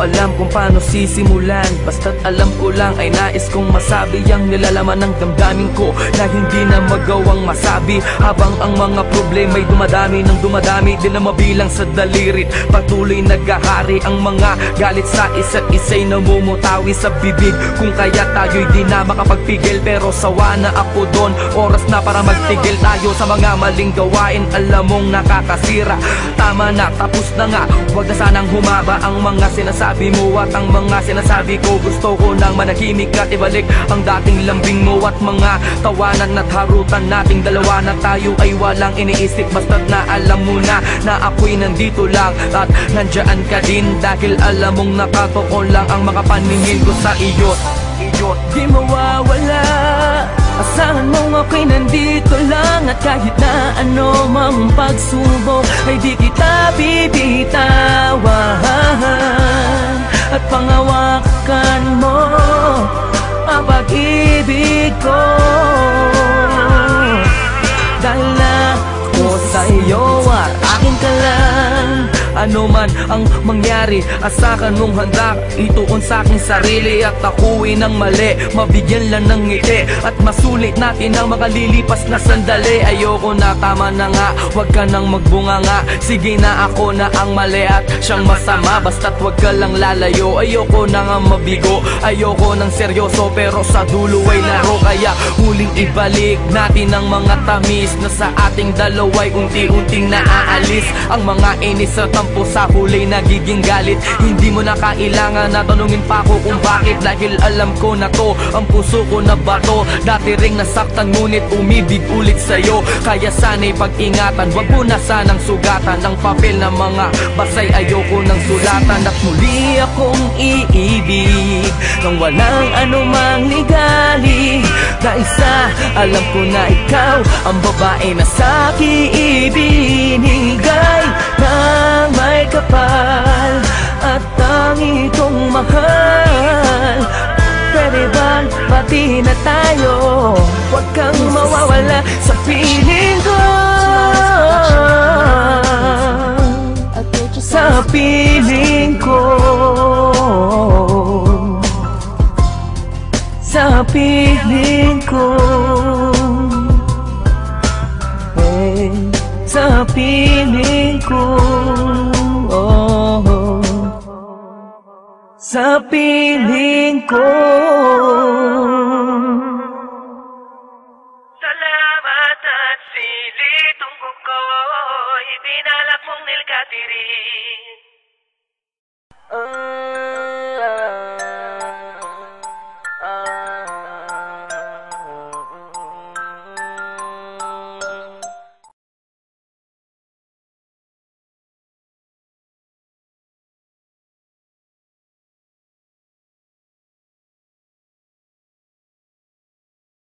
ko alam kung paano sisimulan, basta't alam ko lang ay nais kong masabi ang nilalaman ng damdamin ko na hindi na magawang masabi. Habang ang mga problema'y dumadami ng dumadami, di na mabilang sa dalirit. Patuloy naghahari ang mga galit sa isa't isa'y namumutawi sa bibig. Kung kaya tayo'y di na makapagpigil, pero sawa na ako doon. Oras na para magtigil tayo sa mga maling gawain. Alam mong nakakasira, tama na, tapos na nga. Huwag na sanang humaba ang mga sinasabi mo at ang mga sinasabi ko. Gusto ko nang manahimik at ibalik ang dating lambing mo at mga tawanan at harutan nating dalawa na tayo ay walang iniisip. Basta't na alam mo na ako'y nandito lang at nandyan ka din, dahil alam mong nakatoon lang ang mga paningin ko sa iyo. Di mawawala, asahan mong ako'y nandito lang, at kahit na ano mang pagsubok ay di kita bibitawan. At pangawakan mo ang pag-ibig ko, dahil na ako sa iyo at akin ka lang. Ano man ang mangyari, asahan mong handa ituon sa aking sarili at akuin ng mali, mabigyan lang ng ngiti at masulit natin ang makalilipas na sandali. Ayoko na, tama na nga, wag ka nang magbunga nga. Sige na, ako na ang mali at siyang masama, basta't wag ka lang lalayo. Ayoko na nga mabigo, ayoko ng seryoso, pero sa dulo ay laro. Kaya huling ibalik natin ang mga tamis na sa ating dalawa'y unti-unting naaalis. Ang mga inis at tampo sa huli nagiging galit. Hindi mo na kailangan na tanungin pa ako kung bakit, dahil alam ko na to, ang puso ko na bato. Dati ring nasaktan ngunit umibig ulit sa'yo, kaya sana'y pag-ingatan. Wag mo na sanang sugatan ng papel na mga basay, ayoko ng sulatan. At muli akong iibig nang walang anumang ligali, dahil sa alam ko na ikaw ang babae na sa'kin ibinigay ng may kapal at tangi kong mahal. Pwede bang pati na tayo? Huwag kang mawawala sa piling ko, sa piling ko, sa piling ko, sa piling ko, sa piling ko. Salamat at sili tungkol ko, ibinalak mong nilkatiri.